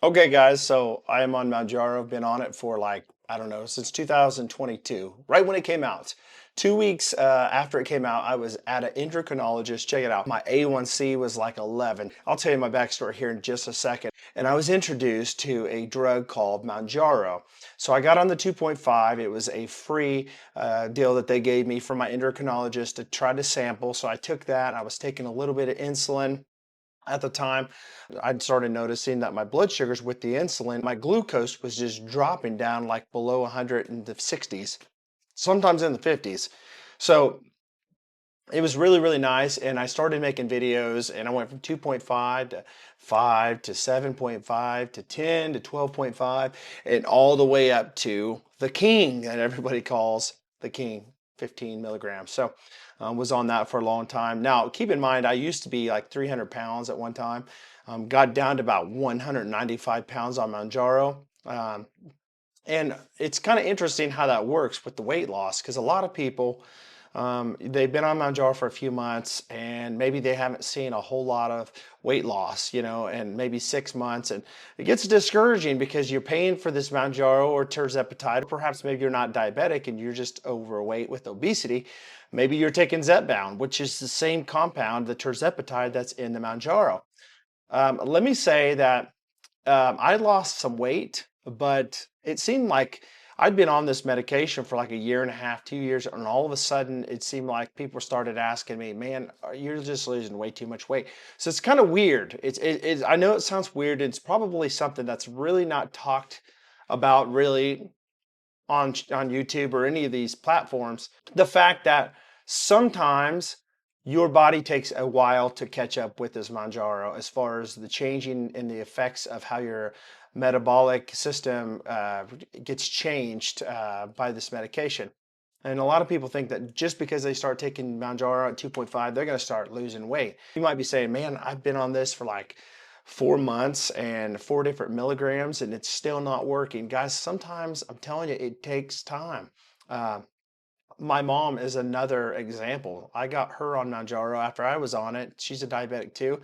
Okay, guys, so I am on Mounjaro. I've been on it for like, I don't know, since 2022, right when it came out. 2 weeks after it came out, I was at an endocrinologist. Check it out. My A1C was like 11. I'll tell you my backstory here in just a second. And I was introduced to a drug called Mounjaro. So I got on the 2.5. It was a free deal that they gave me from my endocrinologist to try to sample. So I took that. I was taking a little bit of insulin. At the time, I'd started noticing that my blood sugars with the insulin, my glucose was just dropping down like below 100 in the 60s, sometimes in the 50s. So it was really, really nice. And I started making videos and I went from 2.5 to 5 to 7.5 to 10 to 12.5 and all the way up to the king that everybody calls the king, 15 milligrams. So was on that for a long time. Now, keep in mind, I used to be like 300 pounds at one time. Got down to about 195 pounds on Manjaro. And it's kind of interesting how that works with the weight loss because a lot of people they've been on Mounjaro for a few months and maybe they haven't seen a whole lot of weight loss, and maybe 6 months. And it gets discouraging because you're paying for this Mounjaro or tirzepatide. Or perhaps maybe you're not diabetic and you're just overweight with obesity. Maybe you're taking Zepbound, which is the same compound, the tirzepatide that's in the Mounjaro. Let me say that I lost some weight, but it seemed like I'd been on this medication for like a year and a half, 2 years, and all of a sudden it seemed like people started asking me, "Man, you're just losing way too much weight." So it's kind of weird. I know it sounds weird. It's probably something that's really not talked about really on YouTube or any of these platforms. The fact that sometimes your body takes a while to catch up with this Manjaro as far as the changing in the effects of how your metabolic system gets changed by this medication. And a lot of people think that just because they start taking Mounjaro at 2.5, they're going to start losing weight. You might be saying, man, I've been on this for like 4 months and 4 different milligrams and it's still not working. Guys, sometimes I'm telling you, it takes time. Uh, my mom is another example. I got her on Mounjaro after I was on it. She's a diabetic too.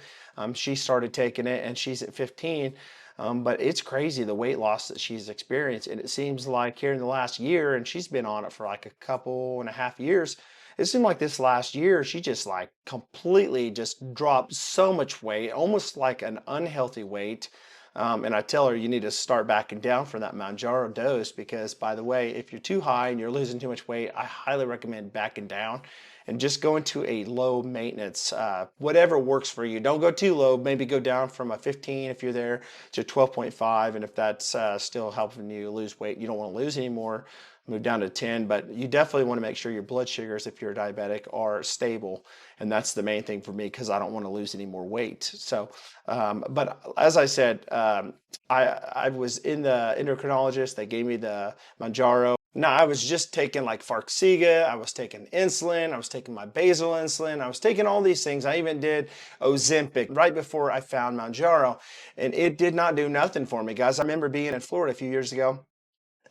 She started taking it and she's at 15. But it's crazy the weight loss that she's experienced. And it seems like here in the last year, and she's been on it for like a couple and a half years, it seemed like this last year, she just like completely just dropped so much weight, almost like an unhealthy weight. And I tell her you need to start backing down from that Mounjaro dose because, by the way, if you're too high and you're losing too much weight, I highly recommend backing down and just going to a low maintenance, whatever works for you. Don't go too low. Maybe go down from a 15 if you're there to 12.5. And if that's still helping you lose weight, you don't want to lose anymore, move down to 10. But you definitely want to make sure your blood sugars, if you're a diabetic, are stable. And that's the main thing for me because I don't want to lose any more weight. So, but as I said, I was in the endocrinologist. They gave me the Mounjaro. Now I was just taking like Farxiga, I was taking insulin, I was taking my basal insulin, I was taking all these things. I even did Ozempic right before I found Mounjaro, and it did not do nothing for me, guys. I remember being in Florida a few years ago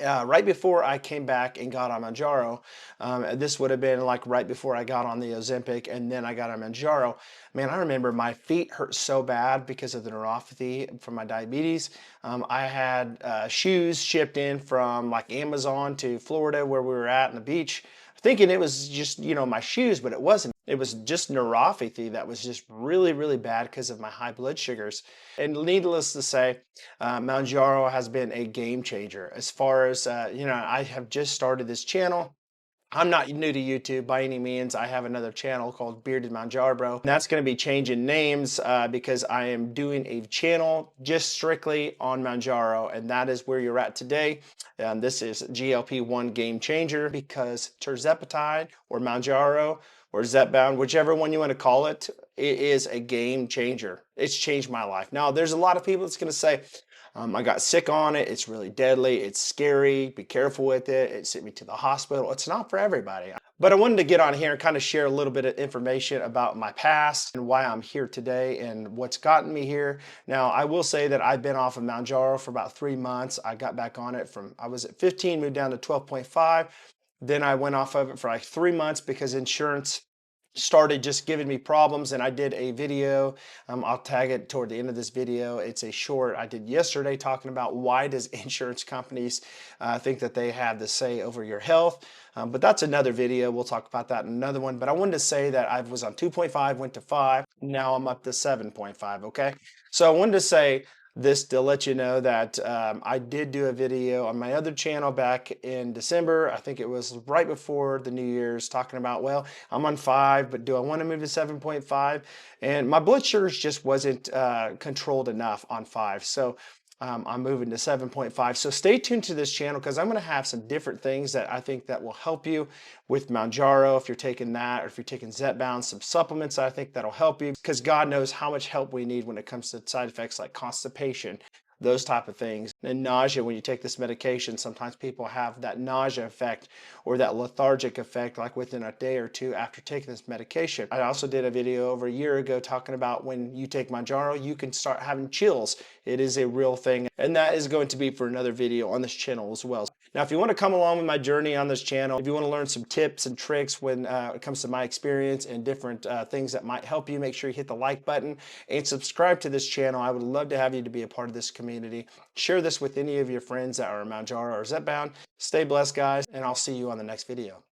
right before I came back and got on Manjaro. This would have been like right before I got on the Ozempic and then I got on Manjaro. Man, I remember my feet hurt so bad because of the neuropathy from my diabetes. I had shoes shipped in from like Amazon to Florida where we were at on the beach, thinking it was just, my shoes, but it wasn't. It was just neuropathy that was just really, really bad because of my high blood sugars. And needless to say, Mounjaro has been a game changer as far as, I have just started this channel. I'm not new to YouTube by any means. I have another channel called Bearded Mounjaro Bro. And that's going to be changing names because I am doing a channel just strictly on Mounjaro, and that is where you're at today. This is GLP-1 Game Changer because tirzepatide or Mounjaro or Zepbound, whichever one you want to call it, it is a game changer. It's changed my life. Now, there's a lot of people that's going to say, I got sick on it. It's really deadly. It's scary. Be careful with it. It sent me to the hospital. It's not for everybody. But I wanted to get on here and kind of share a little bit of information about my past and why I'm here today and what's gotten me here. Now, I will say that I've been off of Mounjaro for about 3 months. I got back on it I was at 15, moved down to 12.5. Then I went off of it for like 3 months because insurance started just giving me problems, and I did a video. I'll tag it toward the end of this video. It's a short I did yesterday talking about why does insurance companies think that they have the say over your health. But that's another video. We'll talk about that in another one. But I wanted to say that I was on 2.5, went to 5. Now I'm up to 7.5. Okay. So I wanted to say this to let you know that I did do a video on my other channel back in December. I think it was right before the New Year's, talking about, well, I'm on 5, but do I want to move to 7.5? And my blood sugars just wasn't controlled enough on 5. So I'm moving to 7.5. So stay tuned to this channel because I'm going to have some different things that I think that will help you with Mounjaro if you're taking that, or if you're taking Zepbound, some supplements that I think that'll help you, because God knows how much help we need when it comes to side effects like constipation, those type of things, and nausea. When you take this medication, sometimes people have that nausea effect or that lethargic effect like within a day or two after taking this medication. I also did a video over a year ago talking about when you take Mounjaro, you can start having chills. It is a real thing, and that is going to be for another video on this channel as well. Now, if you want to come along with my journey on this channel, if you want to learn some tips and tricks when it comes to my experience and different things that might help you, make sure you hit the like button and subscribe to this channel. I would love to have you to be a part of this community. Share this with any of your friends that are Mounjaro or Zepbound. Stay blessed, guys, and I'll see you on the next video.